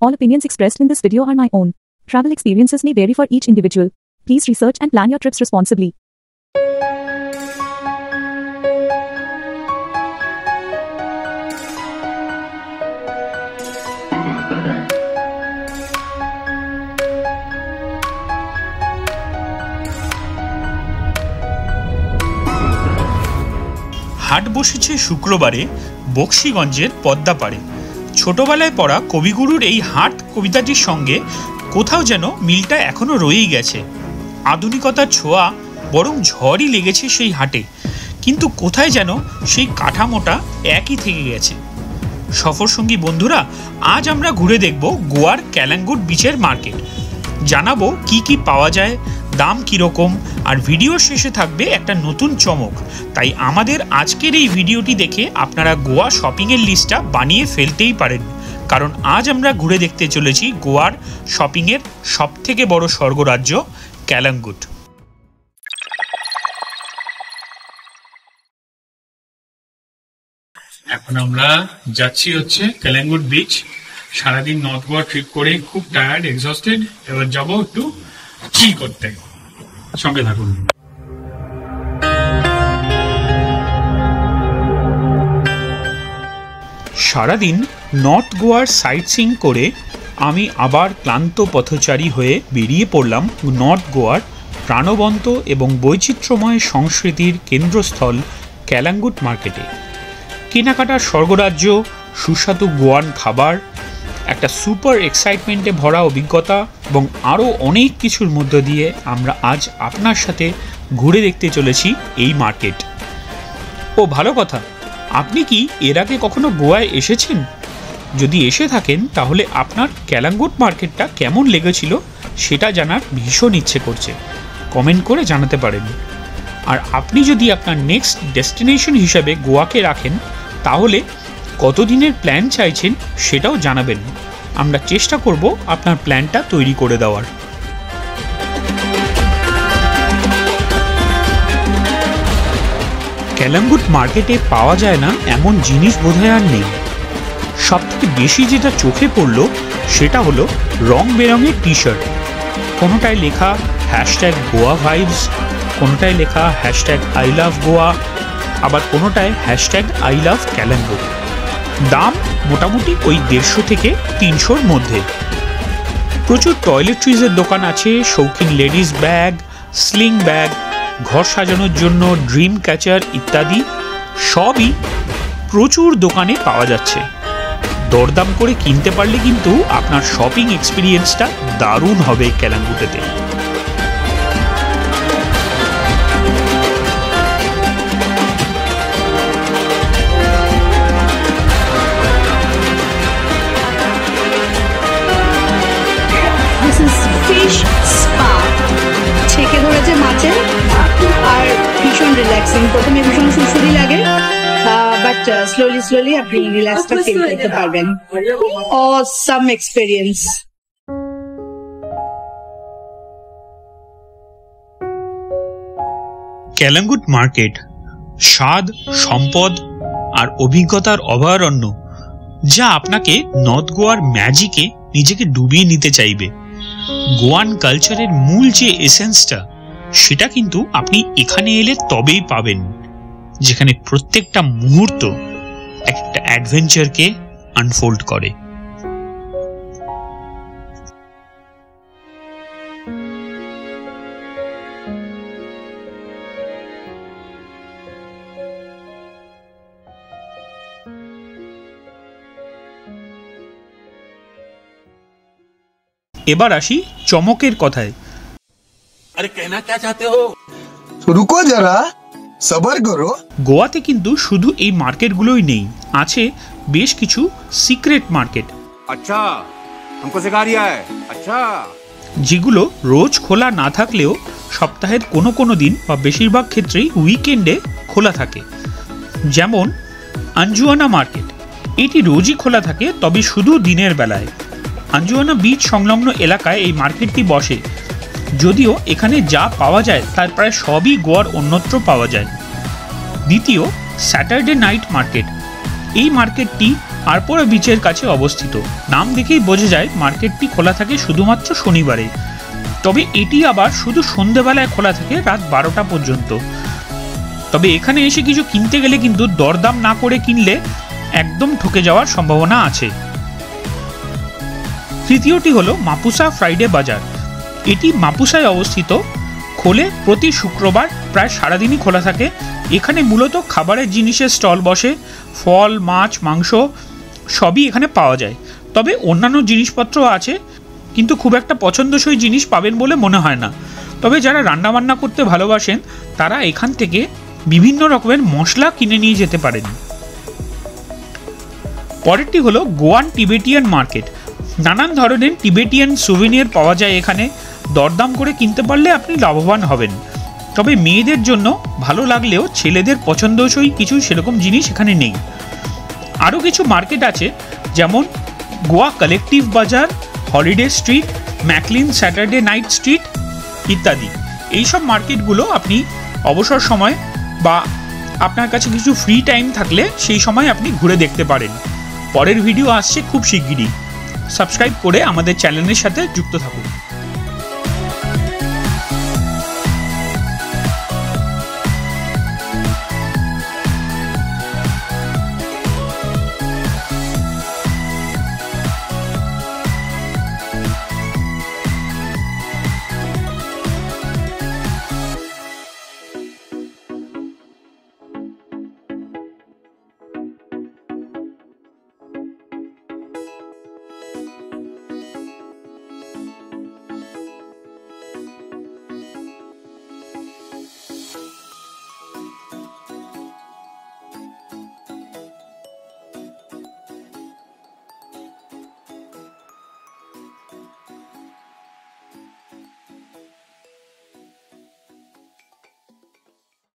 All opinions expressed in this video are my own. Travel experiences may vary for each individual. Please research and plan your trips responsibly. হাট বসেছে শুক্রবারে বক্সিগঞ্জের পদ্মাপাড়ে। ছোটবেলায় পড়া কবিগুরুর এই হাট কবিতাটির সঙ্গে কোথাও যেন মিলটা এখনো রয়েই গেছে। আধুনিকতার ছোঁয়া বরং ঝড়ই লেগেছে সেই হাটে, কিন্তু কোথায় যেন সেই কাঠামোটা একই থেকে গেছে। সফরসঙ্গী বন্ধুরা, আজ আমরা ঘুরে দেখব গোয়ার ক্যালাঙ্গুট বিচের মার্কেট। জানাবো কি কি পাওয়া যায়, দাম কীরকম, আর ভিডিওর শেষে থাকবে একটা নতুন চমক। তাই আমাদের আজকের এই ভিডিওটি দেখে আপনারা গোয়া শপিংয়ের লিস্টটা বানিয়ে ফেলতেই পারেন, কারণ আজ আমরা ঘুরে দেখতে চলেছি গোয়ার শপিংয়ের সবথেকে বড় স্বর্গরাজ্য ক্যালাঙ্গুট। এখন আমরা যাচ্ছি হচ্ছে ক্যালাঙ্গুট বিচ। সারাদিন নর্থ গোয়া ট্রিপ করে খুব টায়ার্ড, এক্সস্টেড। এবার যাবো একটু চিল করতে, সঙ্গে থাকুন। সারাদিন নর্থ গোয়ার সাইট সিইং করে আমি আবার ক্লান্ত পথচারী হয়ে বেরিয়ে পড়লাম নর্থ গোয়ার প্রাণবন্ত এবং বৈচিত্র্যময় সংস্কৃতির কেন্দ্রস্থল ক্যালাঙ্গুট মার্কেটে। কেনাকাটার স্বর্গরাজ্য, সুস্বাদু গোয়ান খাবার, একটা সুপার এক্সাইটমেন্টে ভরা অভিজ্ঞতা এবং আরও অনেক কিছুর মধ্য দিয়ে আমরা আজ আপনার সাথে ঘুরে দেখতে চলেছি এই মার্কেট। ও ভালো কথা, আপনি কি এর আগে কখনো গোয়ায় এসেছেন? যদি এসে থাকেন তাহলে আপনার ক্যালাঙ্গুট মার্কেটটা কেমন লেগেছিল সেটা জানার ভীষণ ইচ্ছে করছে। কমেন্ট করে জানাতে পারেন। আর আপনি যদি আপনার নেক্সট ডেস্টিনেশন হিসাবে গোয়াকে রাখেন তাহলে কতদিনের প্ল্যান চাইছেন সেটাও জানাবেন। আমরা চেষ্টা করব আপনার প্ল্যানটা তৈরি করে দেওয়ার। ক্যালাঙ্গুট মার্কেটে পাওয়া যায় না এমন জিনিস বোধহয় আর নেই। সবথেকে বেশি যেটা চোখে পড়ল সেটা হলো রং বেরঙের টি শার্ট। কোনোটায় লেখা হ্যাশট্যাগ গোয়া ভাইবস, কোনোটায় লেখা হ্যাশট্যাগ আই লাভ গোয়া, আবার কোনোটায় হ্যাশট্যাগ আই লাভ ক্যালাঙ্গুট। দাম মোটামুটি ওই 150 থেকে 300-র মধ্যে। প্রচুর টয়লেট্রিজের দোকান আছে, শৌখিন লেডিস ব্যাগ, স্লিং ব্যাগ, ঘর সাজানোর জন্য ড্রিম ক্যাচার ইত্যাদি সবই প্রচুর দোকানে পাওয়া যাচ্ছে। দরদাম করে কিনতে পারলে কিন্তু আপনার শপিং এক্সপিরিয়েন্সটা দারুণ হবে ক্যালাঙ্গুটেতে। ফিশ স্পা ছেঁকে ধরেছে মাছের, আর ভীষণ রিল্যাক্সিং। প্রথমে ভীষণ সুসুরি লাগে, বাট স্লোলি আপনি রিল্যাক্সটা ফিল করতে পারবেন। Awesome experience. ক্যালাঙ্গুট মার্কেট স্বাদ, সম্পদ আর অভিজ্ঞতার অভয়ারণ্য, যা আপনাকে নর্থ গোয়ার ম্যাজিকে নিজেকে ডুবিয়ে নিতে চাইবে। গোয়ান কালচারের মূল যে এসেন্সটা সেটা কিন্তু আপনি এখানে এলে তবেই পাবেন, যেখানে প্রত্যেকটা মুহূর্ত একটা অ্যাডভেঞ্চারকে আনফোল্ড করে। এবার আসি চমকের কথায়। আরে কেনা কে চাতে হো? রুকো যারা, সবর করো। গোয়াতে কিন্তু শুধু এই মার্কেটগুলোই নেই, আছে বেশ কিছু সিক্রেট মার্কেট। আচ্ছা, हमको सिखा रिया है। अच्छा, যেগুলো রোজ খোলা না থাকলেও সপ্তাহের কোনো দিন বা বেশিরভাগ ক্ষেত্রেই উইকেন্ডে খোলা থাকে। যেমন আঞ্জুয়ানা মার্কেট, এটি রোজই খোলা থাকে, তবে শুধু দিনের বেলায়। আঞ্জুয়ানা বিচ সংলগ্ন এলাকায় এই মার্কেটটি বসে, যদিও এখানে যা পাওয়া যায় তার প্রায় সবই গোয়ার অন্যত্র পাওয়া যায়। দ্বিতীয়, স্যাটারডে নাইট মার্কেট। এই মার্কেটটি আরপোরা বিচের কাছে অবস্থিত। নাম দেখেই বোঝা যায় মার্কেটটি খোলা থাকে শুধুমাত্র শনিবারে, তবে এটি আবার শুধু সন্ধেবেলায় খোলা থাকে রাত 12টা পর্যন্ত। তবে এখানে এসে কিছু কিনতে গেলে কিন্তু দরদাম না করে কিনলে একদম ঠকে যাওয়ার সম্ভাবনা আছে। তৃতীয়টি হলো মাপুসা ফ্রাইডে বাজার। এটি মাপুসায় অবস্থিত, খোলে প্রতি শুক্রবার, প্রায় সারাদিনই খোলা থাকে। এখানে মূলত খাবারের জিনিসের স্টল বসে, ফল, মাছ, মাংস সবই এখানে পাওয়া যায়। তবে অন্যান্য জিনিসপত্র আছে, কিন্তু খুব একটা পছন্দসই জিনিস পাবেন বলে মনে হয় না। তবে যারা রান্নাবান্না করতে ভালোবাসেন তারা এখান থেকে বিভিন্ন রকমের মশলা কিনে নিয়ে যেতে পারেন। পরেরটি হলো গোয়ান টিবেটিয়ান মার্কেট। নানান ধরনের টিবেটিয়ান সুভেনিয়ার পাওয়া যায় এখানে। দরদাম করে কিনতে পারলে আপনি লাভবান হবেন। তবে মেয়েদের জন্য ভালো লাগলেও ছেলেদের পছন্দসই কিছু সেরকম জিনিস এখানে নেই। আরও কিছু মার্কেট আছে, যেমন গোয়া কালেকটিভ বাজার, holiday street, McLean Saturday night street ইত্যাদি। এইসব মার্কেটগুলো আপনি অবসর সময় বা আপনার কাছে কিছু ফ্রি টাইম থাকলে সেই সময় আপনি ঘুরে দেখতে পারেন। পরের ভিডিও আসছে খুব শিগগিরই। সাবস্ক্রাইব করে আমাদের চ্যানেলের সাথে যুক্ত থাকুন।